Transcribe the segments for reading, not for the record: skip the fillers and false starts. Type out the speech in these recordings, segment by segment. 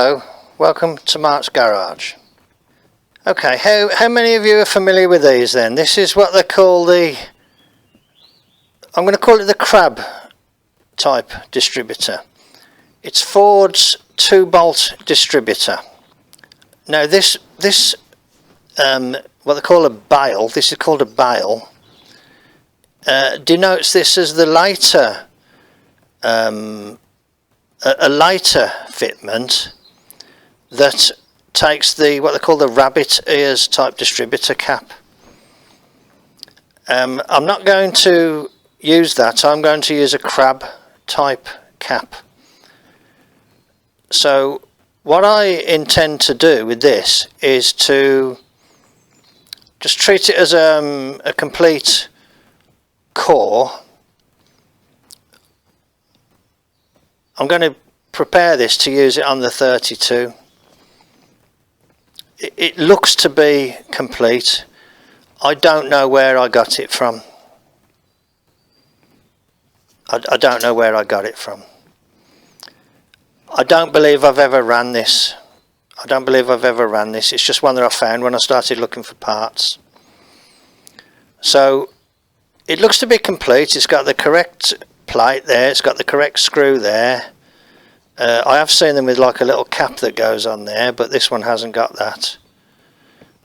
Hello, welcome to Mart's Garage. Okay, how many of you are familiar with these then? This is what they call I'm going to call it the crab type distributor. It's Ford's 2-bolt distributor. Now this what they call a bale, this is called a bale, denotes this as the lighter, a lighter fitment that takes what they call the rabbit ears type distributor cap. I'm not going to use that, I'm going to use a crab type cap. So what I intend to do with this is to just treat it as a complete core. I'm going to prepare this to use it on the 32. It looks to be complete. I don't know where I got it from. I don't know where I got it from. I don't believe I've ever ran this. It's just one that I found when I started looking for parts. So it looks to be complete. It's got the correct plate there. It's got the correct screw there. I have seen them with like a little cap that goes on there, but this one hasn't got that.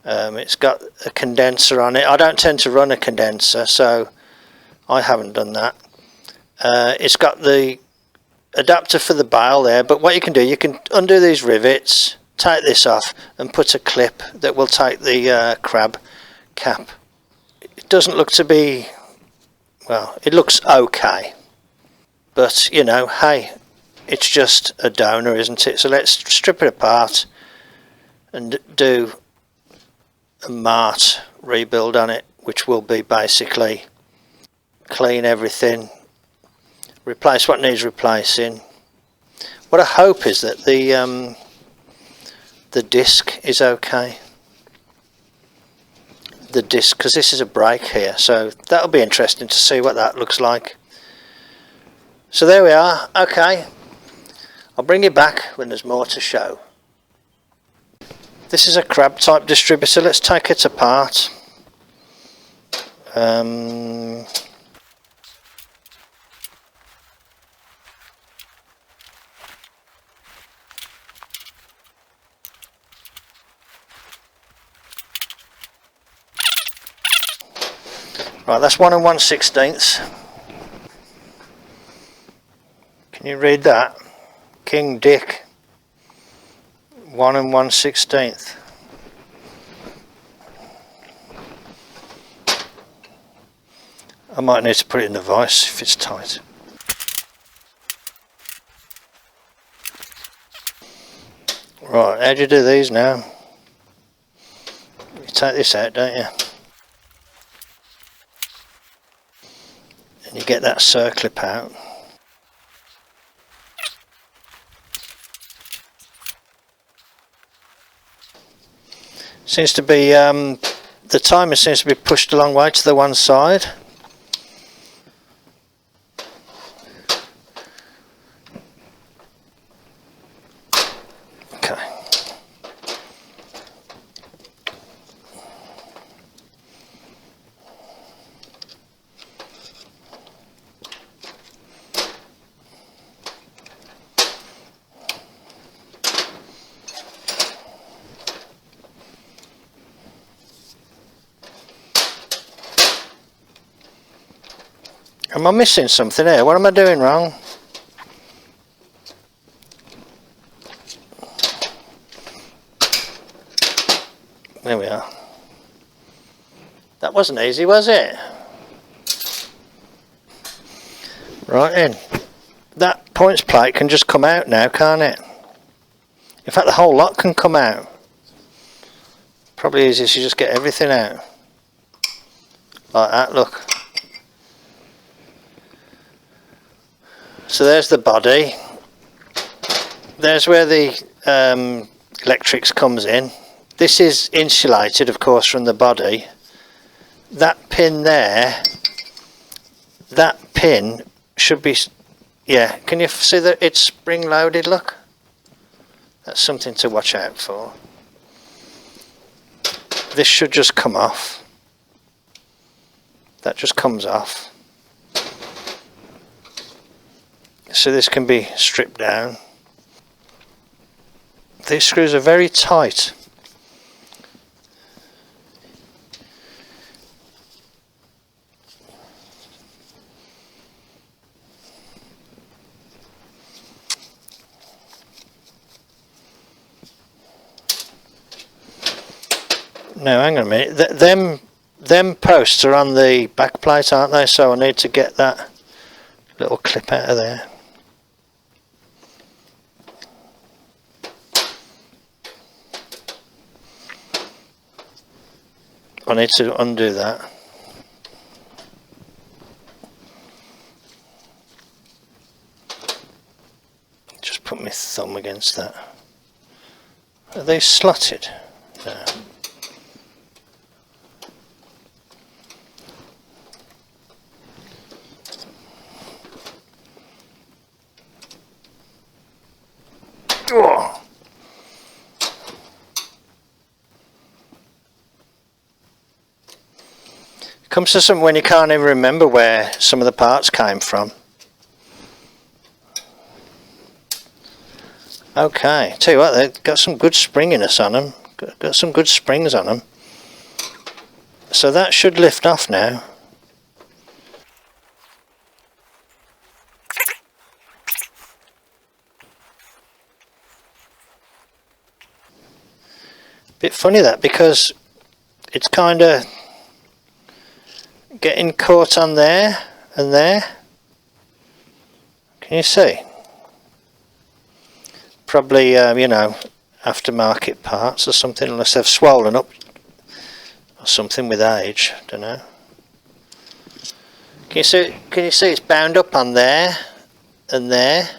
It's got a condenser on it. I don't tend to run a condenser, so I haven't done that. It's got the adapter for the bale there, but what you can do, you can undo these rivets, take this off and put a clip that will take the crab cap. It doesn't look to be, well, it looks okay, but you know, hey, it's just a donor, isn't it? So let's strip it apart and do a Mart rebuild on it, which will be basically clean everything, replace what needs replacing. What I hope is that the disc is okay. The disc, because this is a brake here, so that'll be interesting to see what that looks like. So there we are. Okay, I'll bring you back when there's more to show. This is a crab type distributor. Let's take it apart. Right, that's 1 1/16. Can you read that? King Dick. 1 1/16. I might need to put it in the vise if it's tight. Right, how do you do these now? You take this out, don't you? And you get that circlip out. Seems to be, the timer seems to be pushed a long way to the one side. Okay. Am I missing something here? What am I doing wrong? There we are. That wasn't easy, was it? Right then. That points plate can just come out now, can't it? In fact, the whole lot can come out. Probably easiest to just get everything out. Like that, look. So there's the body. There's where the electrics comes in. This is insulated, of course, from the body. That pin there, that pin should be, yeah, can you see that it's spring loaded, look? That's something to watch out for. This should just come off. That just comes off. So this can be stripped down. These screws are very tight. Now hang on a minute, them posts are on the back plate, aren't they? So I need to get that little clip out of there. I need to undo that. Just put my thumb against that. Are they slotted? No. Oh. Comes to something when you can't even remember where some of the parts came from. Okay, tell you what, they've got some good springiness on them. Got some good springs on them. So that should lift off now. Bit funny that, because it's kind of getting caught on there and there. Can you see? Probably you know, aftermarket parts or something, unless they've swollen up or something with age. Don't know. Can you see? Can you see it's bound up on there and there?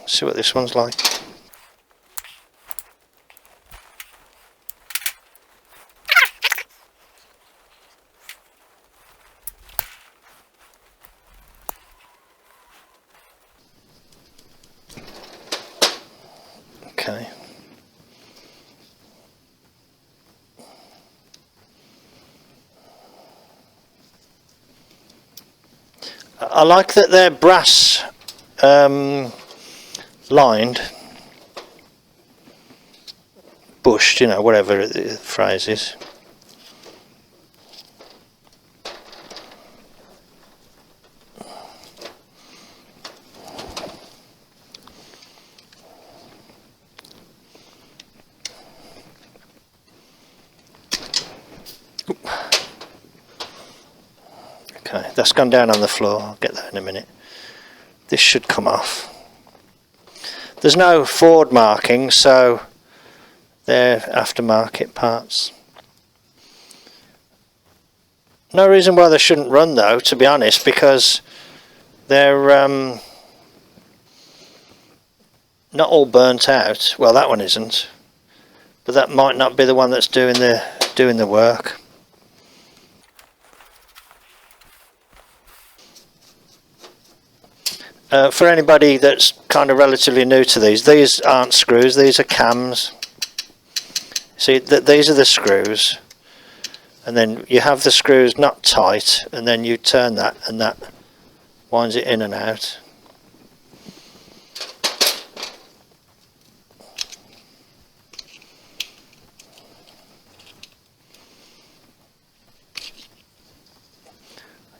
See what this one's like. Okay. I like that they're brass lined, bushed, you know, whatever the phrase is. Okay, that's gone down on the floor. I'll get that in a minute. This should come off. There's no Ford marking, so they're aftermarket parts. No reason why they shouldn't run though, to be honest, because they're not all burnt out. Well, that one isn't, but that might not be the one that's doing the work. For anybody that's kind of relatively new to these aren't screws, these are cams. See, these are the screws, and then you have the screws not tight, and then you turn that, and that winds it in and out.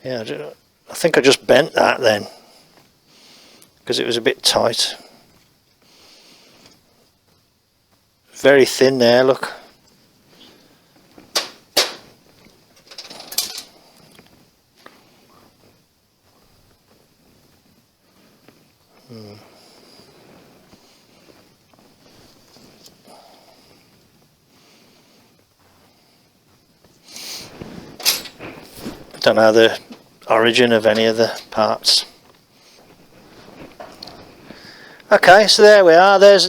Yeah, I think I just bent that then, because it was a bit tight. Very thin there, look. Don't know the origin of any of the parts. Okay, so there we are. There's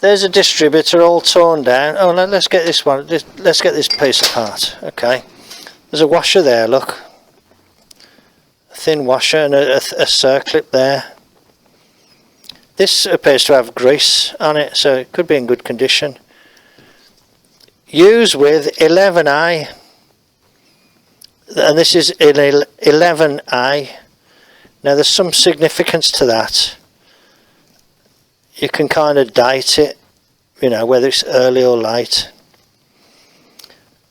a distributor all torn down. Oh, let's get this one. Let's get this piece apart. Okay, there's a washer there. Look, thin washer and a circlip there. This appears to have grease on it, so it could be in good condition. Use with 11A, and this is in 11A. Now there's some significance to that. You can kind of date it, you know, whether it's early or late.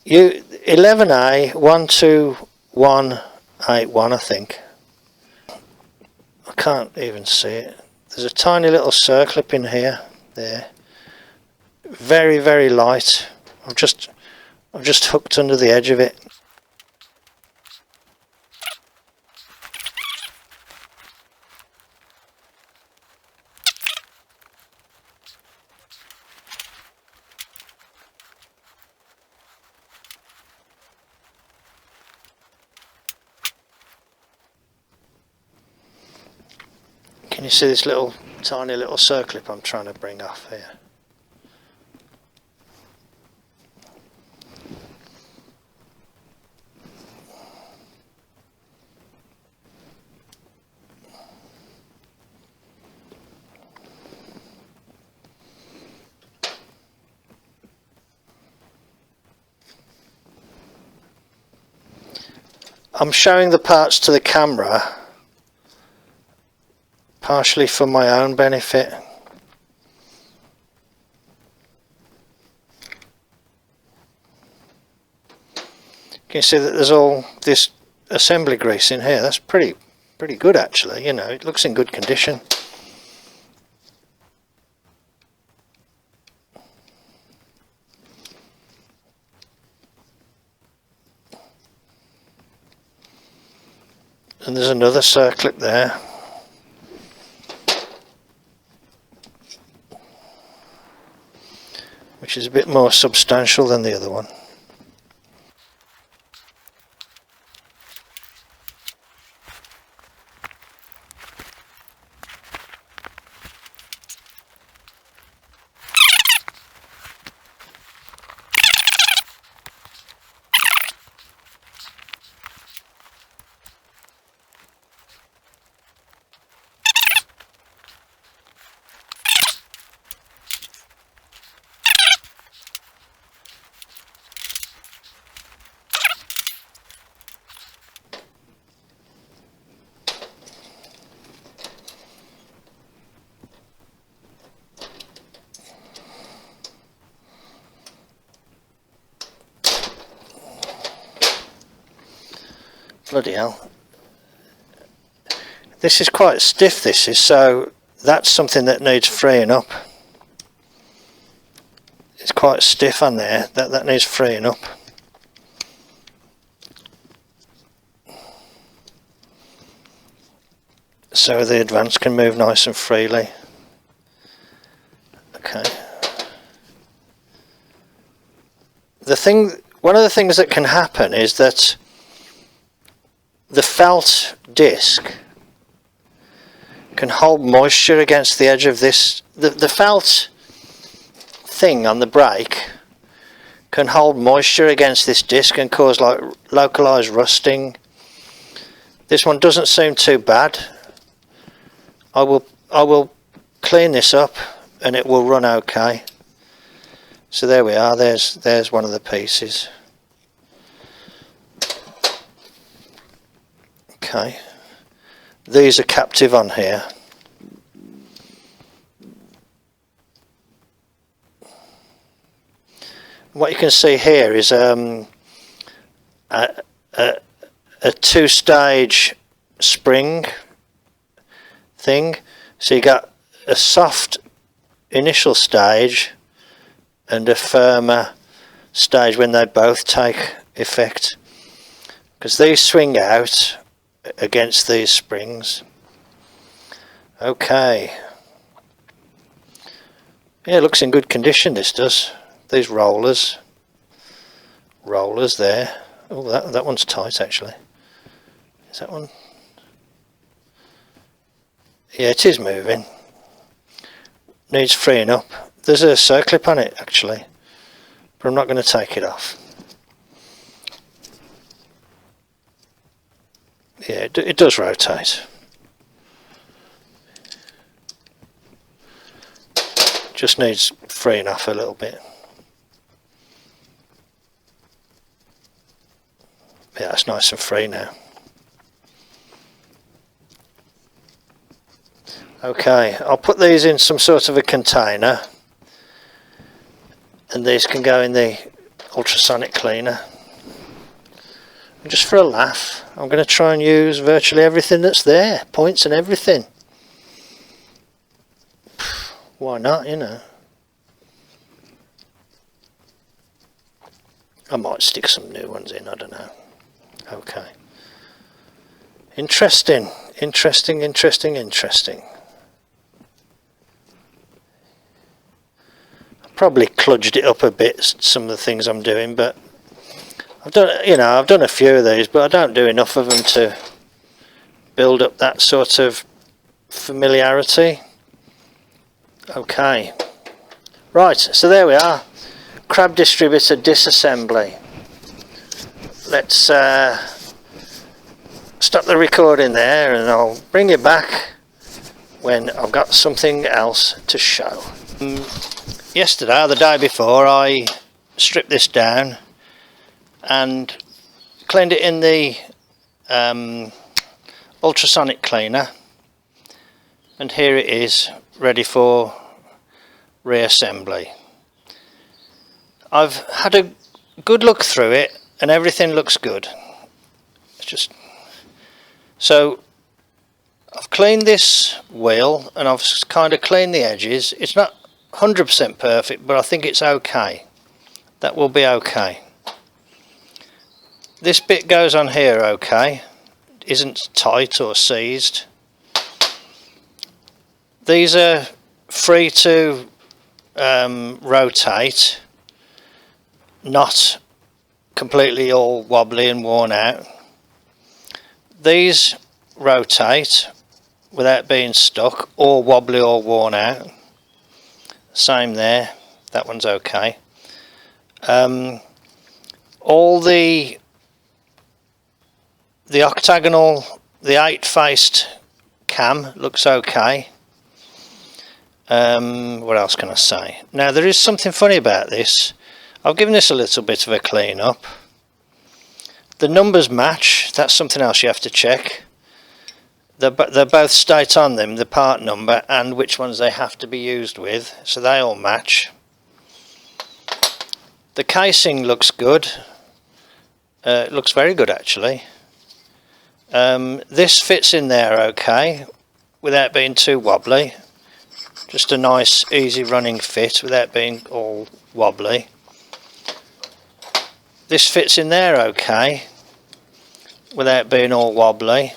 11A 12181, I think. I can't even see it. There's a tiny little circlip in here, there. Very, very light. I've just hooked under the edge of it. Can you see this little tiny little circlip I'm trying to bring off here? I'm showing the parts to the camera partially for my own benefit. Can you see that there's all this assembly grease in here? That's pretty good actually, you know, it looks in good condition. And there's another circlip there. Which is a bit more substantial than the other one. Bloody hell. This is quite stiff, this is, so that's something that needs freeing up. It's quite stiff on there, that needs freeing up. So the advance can move nice and freely. Okay. One of the things that can happen is that the felt disc can hold moisture against the edge of this. The felt thing on the brake can hold moisture against this disc and cause like localized rusting. This one doesn't seem too bad. I will clean this up and it will run okay. So there we are, there's one of the pieces. Okay, these are captive on here. What you can see here is a two-stage spring thing. So you got a soft initial stage and a firmer stage when they both take effect, because these swing out against these springs. Okay, yeah, it looks in good condition, this does. These rollers there. Oh, that one's tight actually. Is that one? Yeah, it is moving. Needs freeing up. There's a circlip on it actually, but I'm not going to take it off. Yeah, it does rotate. Just needs freeing off a little bit. Yeah, it's nice and free now. Okay, I'll put these in some sort of a container, and these can go in the ultrasonic cleaner. And just for a laugh, I'm going to try and use virtually everything that's there, points and everything. Why not, you know? I might stick some new ones in, I don't know. Okay. Interesting, interesting, interesting, interesting. I probably kludged it up a bit, some of the things I'm doing, but I've done a few of these, but I don't do enough of them to build up that sort of familiarity. Okay. Right, so there we are. Crab distributor disassembly. Let's stop the recording there, and I'll bring you back when I've got something else to show. Yesterday, or the day before, I stripped this down and cleaned it in the ultrasonic cleaner, and here it is, ready for reassembly. I've had a good look through it and everything looks good. It's just so I've cleaned this wheel and I've kind of cleaned the edges. It's not 100% perfect, but I think it's okay. That will be okay. This bit goes on here okay. It isn't tight or seized. These are free to rotate, not completely all wobbly and worn out. These rotate without being stuck or wobbly or worn out. Same there, that one's okay. All the octagonal, the 8-faced cam looks okay. What else can I say? Now there is something funny about this. I've given this a little bit of a clean up. The numbers match. That's something else you have to check. They both state on them the part number and which ones they have to be used with, so they all match. The casing looks good. It looks very good actually. This fits in there okay without being too wobbly. Just a nice easy running fit without being all wobbly. This fits in there okay without being all wobbly.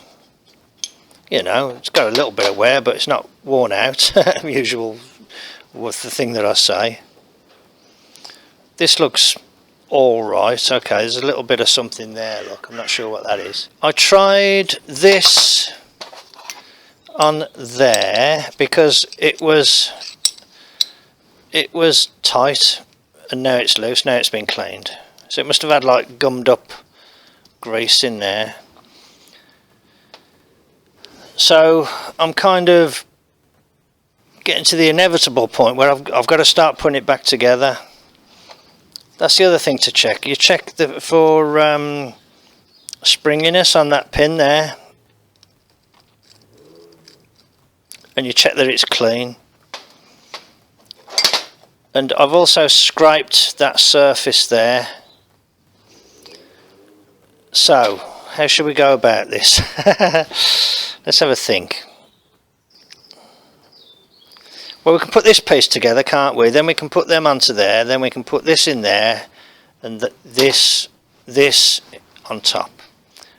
You know, it's got a little bit of wear, but it's not worn out. Usual was the thing that I say. This looks alright. Okay, there's a little bit of something there, look, I'm not sure what that is. I tried this on there because it was tight, and now it's loose. Now it's been cleaned, so it must have had like gummed up grease in there. So I'm kind of getting to the inevitable point where I've got to start putting it back together. That's the other thing to check. You check for springiness on that pin there, and you check that it's clean. And I've also scraped that surface there. So how should we go about this? Let's have a think. Well, we can put this piece together, can't we? Then we can put them onto there, then we can put this in there, and this on top.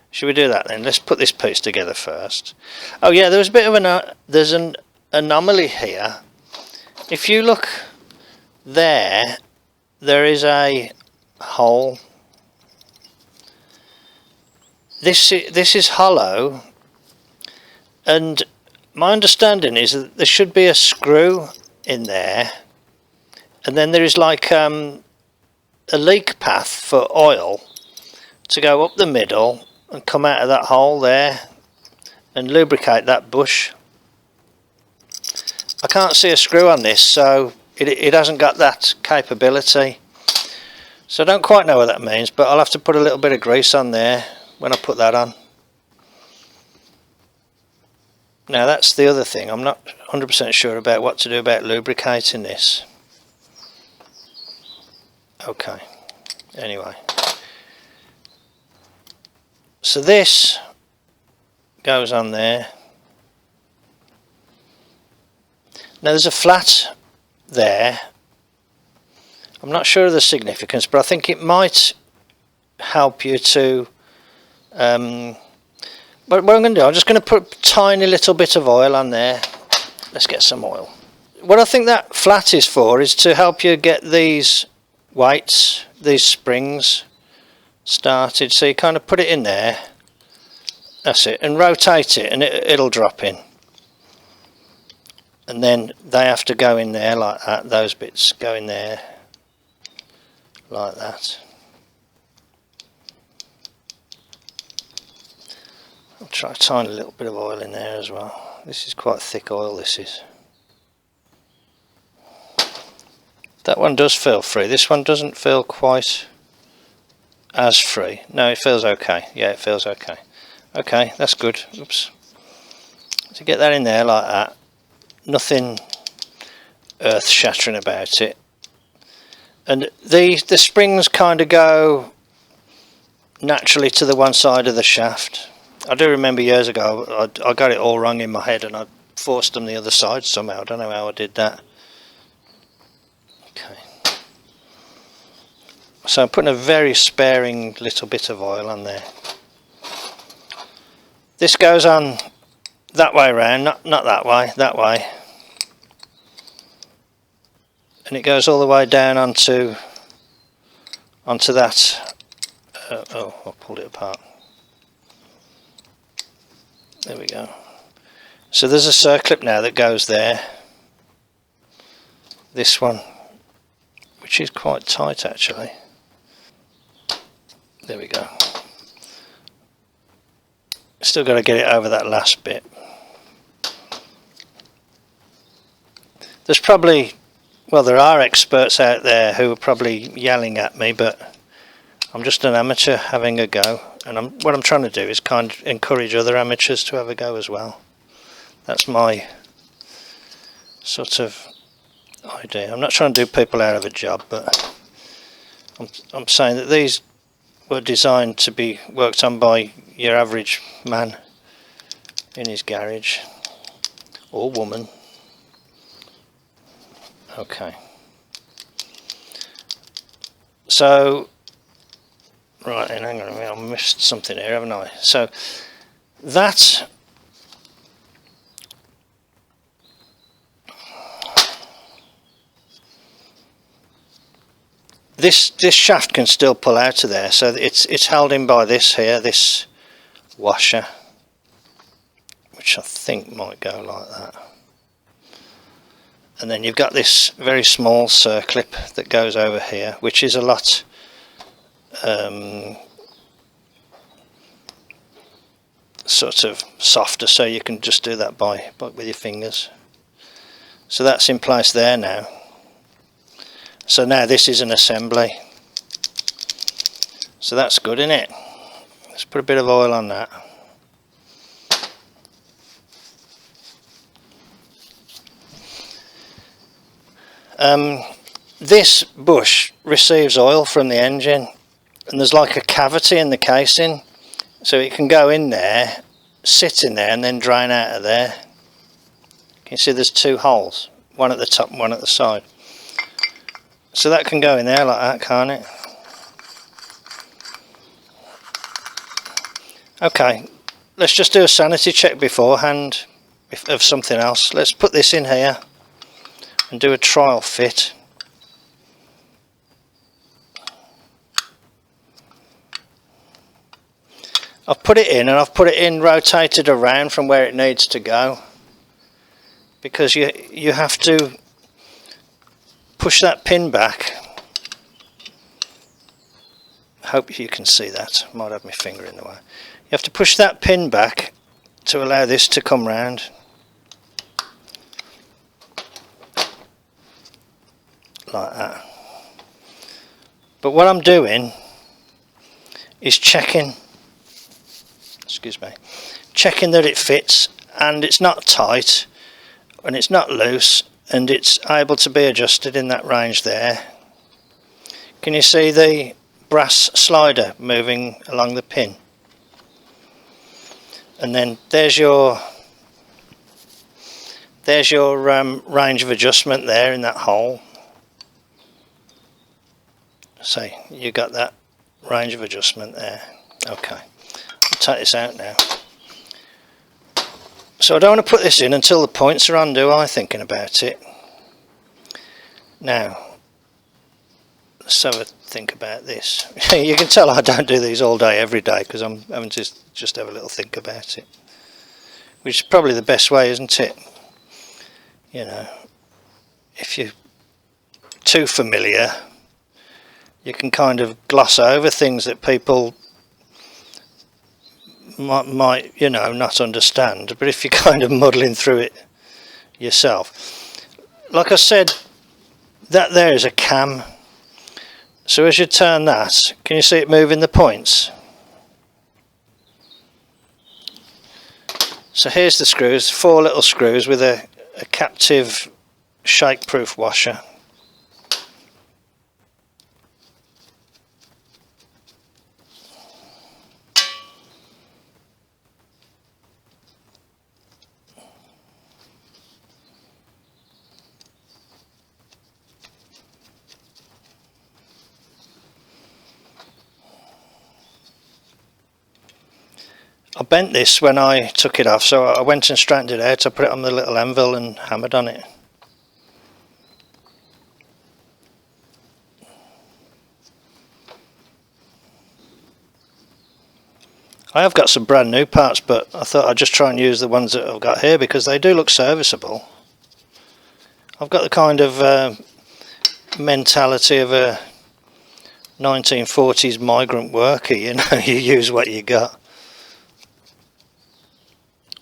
Should we do that then? Let's put this piece together first. Oh yeah, there's a bit of there's an anomaly here. If you look there, there is a hole. This is hollow, and my understanding is that there should be a screw in there, and then there is like a leak path for oil to go up the middle and come out of that hole there and lubricate that bush. I can't see a screw on this, so it hasn't got that capability. So I don't quite know what that means, but I'll have to put a little bit of grease on there when I put that on. Now that's the other thing, I'm not 100% sure about what to do about lubricating this. Okay, anyway. So this goes on there. Now there's a flat there. I'm not sure of the significance, but I think it might help you to but what I'm going to do, I'm just going to put a tiny little bit of oil on there. Let's get some oil. What I think that flat is for is to help you get these weights, these springs started. So you kind of put it in there, that's it, and rotate it and it'll drop in. And then they have to go in there like that, those bits go in there like that. I'll try a tiny little bit of oil in there as well. This is quite thick oil, this is. That one does feel free. This one doesn't feel quite as free. No, it feels okay. Yeah, it feels okay. Okay, that's good. Oops. So get that in there like that. Nothing earth shattering about it. And the springs kind of go naturally to the one side of the shaft. I do remember years ago I got it all wrong in my head and I forced them the other side somehow. I don't know how I did that. Okay. So I'm putting a very sparing little bit of oil on there. This goes on that way round, not that way. And it goes all the way down onto that. Oh, I pulled it apart. There we go. So there's a circlip now that goes there. This one, which is quite tight actually. There we go. Still got to get it over that last bit. There's probably, well, there are experts out there who are probably yelling at me, but I'm just an amateur having a go. And what I'm trying to do is kind of encourage other amateurs to have a go as well. That's my sort of idea. I'm not trying to do people out of a job, but I'm saying that these were designed to be worked on by your average man in his garage or woman. Okay. So right, and hang on a minute, I missed something here, haven't I? So that this shaft can still pull out of there, so it's held in by this here, this washer, which I think might go like that. And then you've got this very small circlip that goes over here, which is a lot sort of softer, so you can just do that by with your fingers. So that's in place there now. So now this is an assembly. So that's good, isn't it? Let's put a bit of oil on that. This bush receives oil from the engine, and there's like a cavity in the casing, so it can go in there, sit in there, and then drain out of there. Can you see there's two holes, one at the top and one at the side? So that can go in there like that, can't it? Okay, let's just do a sanity check beforehand of something else. Let's put this in here and do a trial fit. I've put it in, and I've put it in rotated around from where it needs to go, because you have to push that pin back hope you can see that. Might have my finger in the way. You have to push that pin back to allow this to come round. Like that. But what I'm doing is checking, excuse me, checking that it fits and it's not tight and it's not loose and it's able to be adjusted in that range there. Can you see the brass slider moving along the pin? And then there's your range of adjustment there in that hole. So you got that range of adjustment there. Okay, I'll take this out now. So I don't want to put this in until the points are on, do I? Thinking about it. Now, let's have a think about this. You can tell I don't do these all day every day because I'm having to just have a little think about it, which is probably the best way, isn't it? You know, if you're too familiar, you can kind of gloss over things that people might, you know, not understand. But if you're kind of muddling through it yourself, like I said, that there is a cam. So as you turn that, can you see it moving the points? So here's the screws, 4 little screws with a captive shake-proof washer. I bent this when I took it off, so I went and straightened it out. I put it on the little anvil and hammered on it. I have got some brand new parts, but I thought I'd just try and use the ones that I've got here because they do look serviceable. I've got the kind of mentality of a 1940s migrant worker, you know, you use what you got.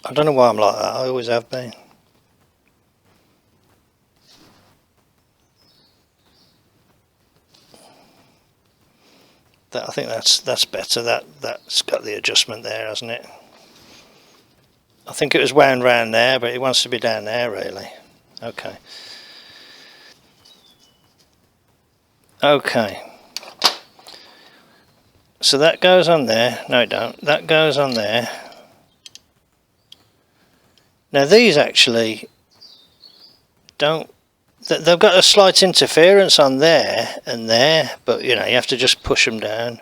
I don't know why I'm like that, I always have been. I think that's better. That's got the adjustment there, hasn't it? I think it was wound round there, but it wants to be down there really. Okay. Okay. So that goes on there. No, it don't. That goes on there. Now these actually don't, they've got a slight interference on there and there, but you know, you have to just push them down.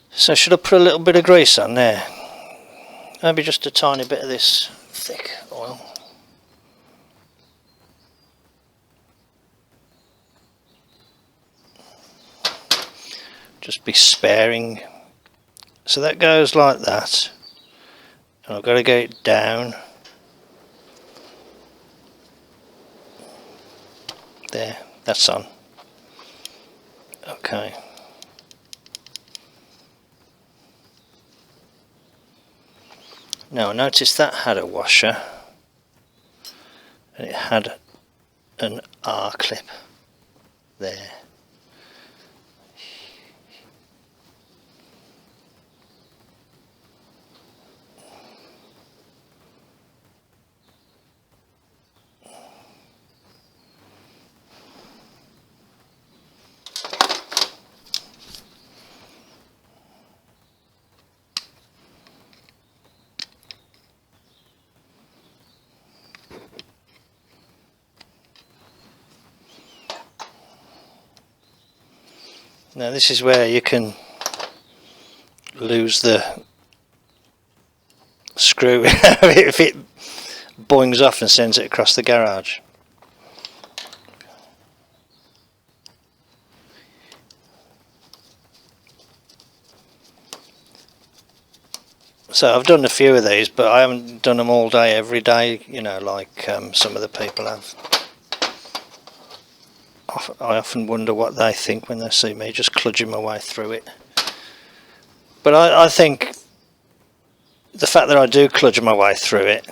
So should I put a little bit of grease on there? Maybe just a tiny bit of this thick oil. Just be sparing. So that goes like that, and I've got to get it down there. That's on. Okay. Now I noticed that had a washer and it had an R clip there. Now this is where you can lose the screw if it boings off and sends it across the garage. So I've done a few of these, but I haven't done them all day every day, you know, like some of the people have. I often wonder what they think when they see me just kludging my way through it. But I think the fact that I do kludge my way through it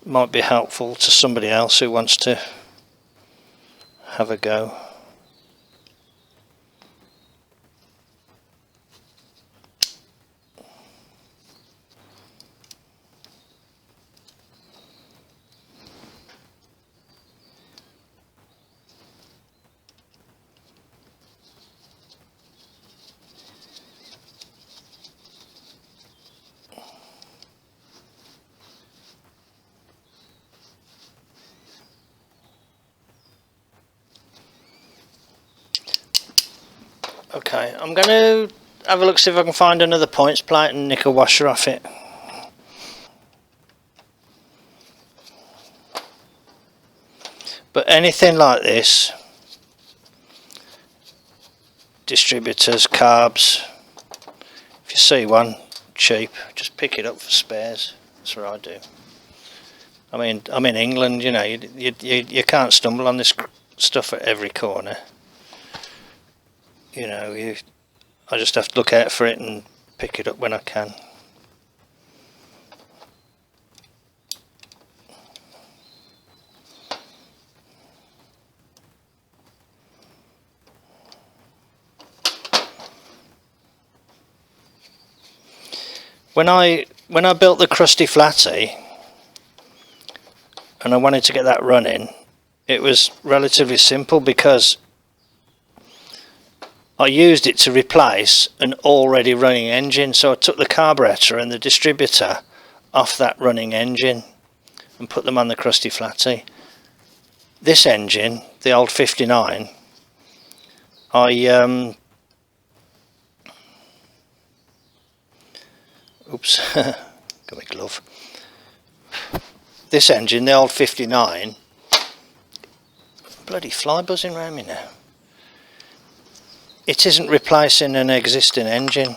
might be helpful to somebody else who wants to have a go. Okay, I'm going to have a look, see if I can find another points plate and nick a washer off it. But anything like this, distributors, carbs, if you see one cheap, just pick it up for spares. That's what I do. I mean, I'm in England, you know, you can't stumble on this stuff at every corner. You know, I just have to look out for it and pick it up when I can. When I built the crusty flatty and I wanted to get that running, it was relatively simple because I used it to replace an already running engine. So I took the carburetor and the distributor off that running engine and put them on the crusty flatty. This engine, the old 59, oops, got my glove. This engine, the old 59, bloody fly buzzing around me now. It isn't replacing an existing engine.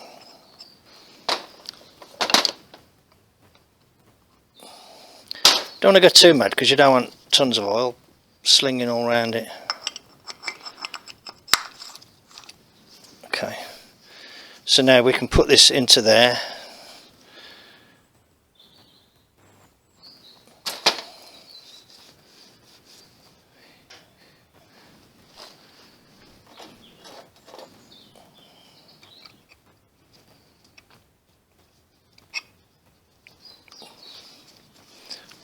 Don't want to go too mad because you don't want tons of oil slinging all around it. Okay, so now we can put this into there.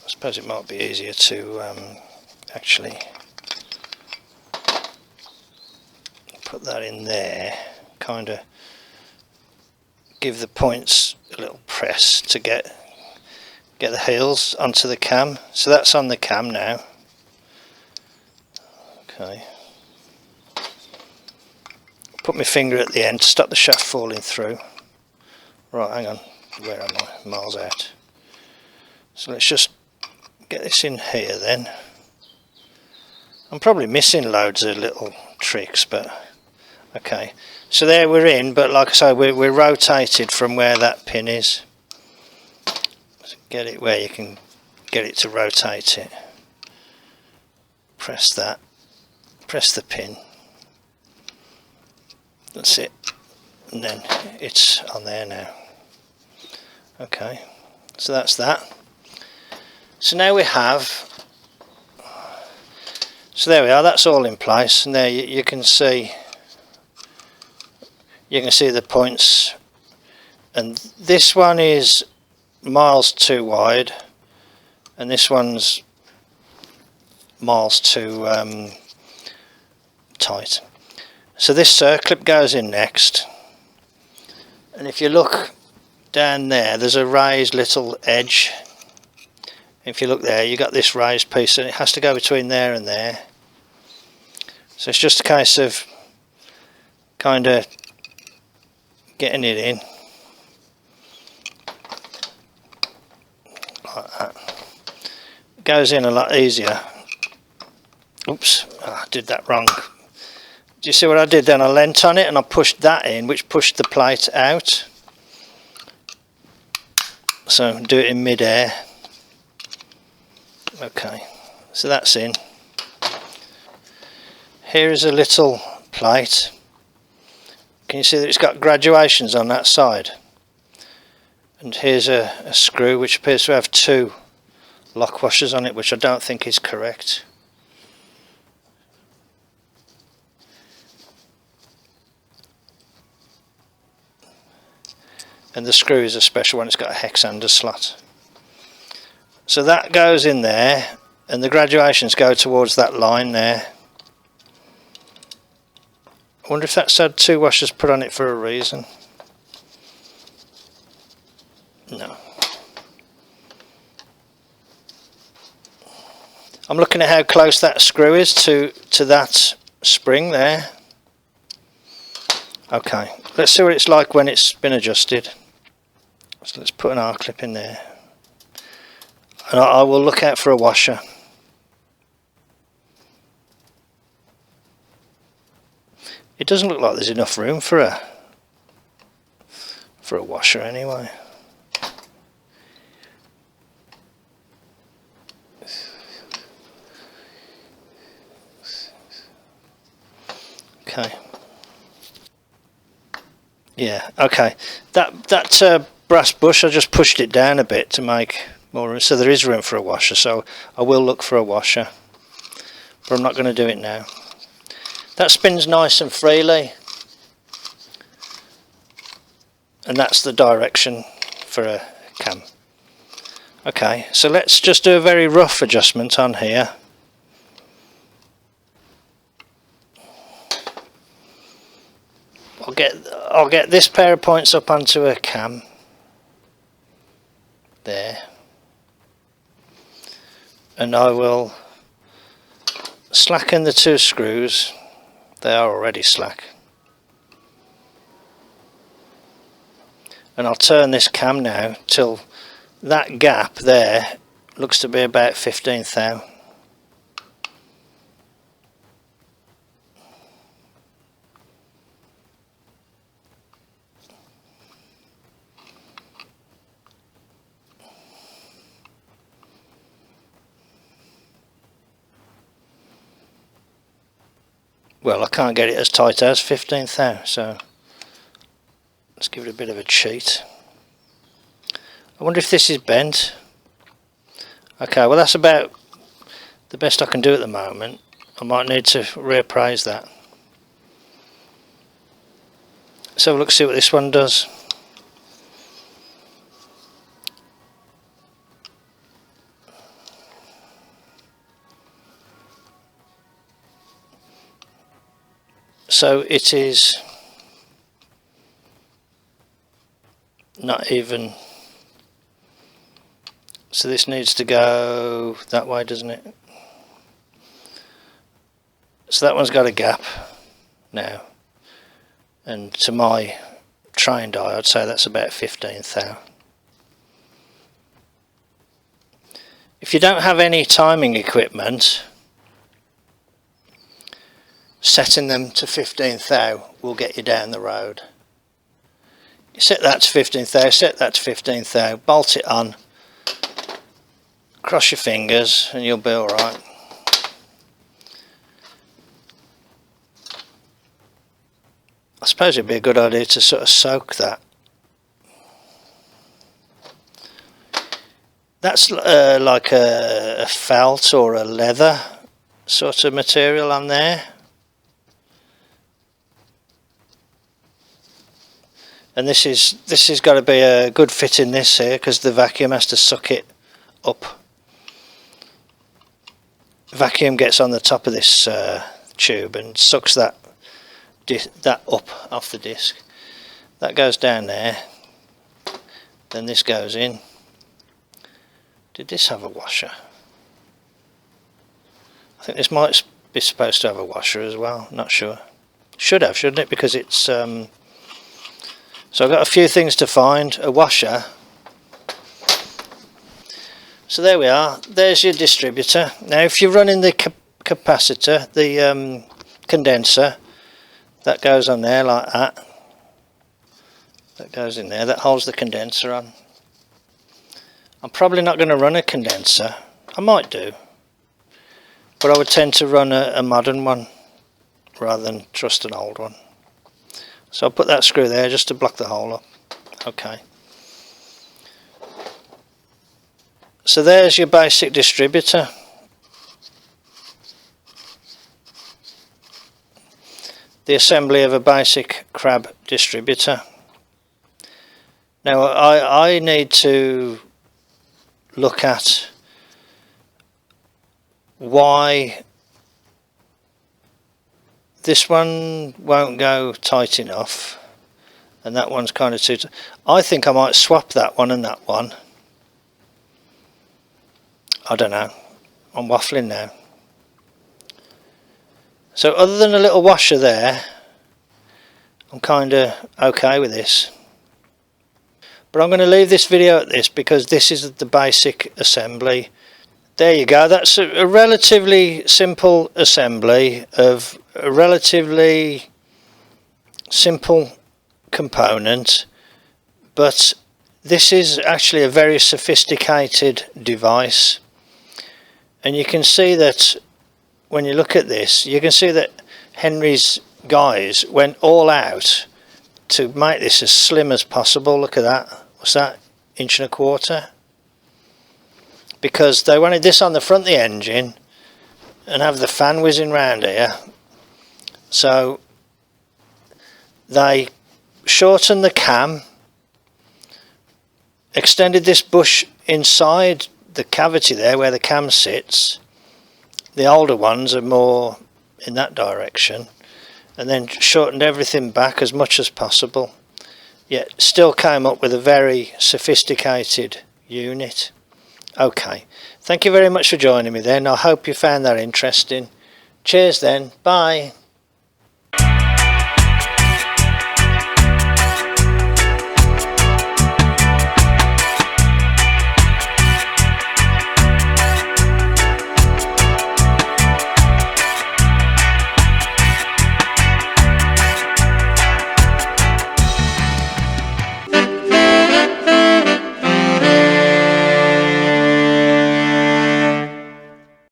I suppose it might be easier to actually put that in there, kind of give the points a little press to get the heels onto the cam. So that's on the cam now. Okay, put my finger at the end to stop the shaft falling through. Right, hang on, where am I? Miles out. So let's just get this in here then. I'm probably missing loads of little tricks, but okay. So there we're in, but like I say, we're rotated from where that pin is. So get it where you can get it to rotate it. Press that. Press the pin. That's it. And then it's on there now. Okay. So that's that. So now we have, so there we are, that's all in place, and there you can see the points, and this one is miles too wide and this one's miles too tight. So this circlip goes in next, and if you look down there's a raised little edge. If you look there, you got this raised piece and it has to go between there and there. So it's just a case of kind of getting it in like that. It goes in a lot easier. Oops, I did that wrong. Do you see what I did then? I leant on it and I pushed that in, which pushed the plate out. So do it in mid-air. Okay, so that's in. Here is a little plate. Can you see that it's got graduations on that side? And here's a screw which appears to have two lock washers on it, which I don't think is correct. And the screw is a special one, it's got a hex under slot. So that goes in there, and the graduations go towards that line there. I wonder if that's had two washers put on it for a reason. No. I'm looking at how close that screw is to that spring there. Okay, let's see what it's like when it's been adjusted. So let's put an R-clip in there. And I will look out for a washer. It doesn't look like there's enough room for a washer anyway. Okay. Yeah, okay. That brass bush, I just pushed it down a bit to make more room, so there is room for a washer, so I will look for a washer, but I'm not going to do it now. That spins nice and freely, and that's the direction for a cam. Okay, so let's just do a very rough adjustment on here. I'll get this pair of points up onto a cam there, and I will slacken the two screws. They are already slack, and I'll turn this cam now till that gap there looks to be about 15th thou. Well, I can't get it as tight as 15th thou, so let's give it a bit of a cheat. I wonder if this is bent. Okay, well that's about the best I can do at the moment. I might need to reappraise that. So let's see what this one does. So it is not even, so this needs to go that way, doesn't it? So that one's got a gap now, and to my trained eye I'd say that's about 15th thou. If you don't have any timing equipment, setting them to 15th thou will get you down the road. You set that to 15th thou, set that to 15th thou, bolt it on, cross your fingers and you'll be alright. I suppose it'd be a good idea to sort of soak that. That's like a felt or a leather sort of material on there. And this has got to be a good fit in this here, because the vacuum has to suck it up. Vacuum gets on the top of this tube and sucks that up off the disc. That goes down there. Then this goes in. Did this have a washer? I think this might be supposed to have a washer as well. Not sure. Should have, shouldn't it? Because it's so I've got a few things to find. A washer. So there we are. There's your distributor. Now if you're running the capacitor, the condenser, that goes on there like that. That goes in there. That holds the condenser on. I'm probably not going to run a condenser. I might do, but I would tend to run a modern one rather than trust an old one. So I'll put that screw there just to block the hole up. Okay. So there's your basic distributor. The assembly of a basic crab distributor. Now I need to look at why this one won't go tight enough and that one's kind of too I think I might swap that one and that one. I don't know, I'm waffling now. So other than a little washer there, I'm kind of okay with this. But I'm going to leave this video at this because this is the basic assembly. There you go, that's a relatively simple assembly of a relatively simple component, but this is actually a very sophisticated device, and you can see that when you look at this, you can see that Henry's guys went all out to make this as slim as possible. Look at that, what's that, 1.25 inches? Because they wanted this on the front of the engine and have the fan whizzing round here, so they shortened the cam, extended this bush inside the cavity there where the cam sits. The older ones are more in that direction, and then shortened everything back as much as possible, yet still came up with a very sophisticated unit. Okay, thank you very much for joining me then. I hope you found that interesting. Cheers then, bye.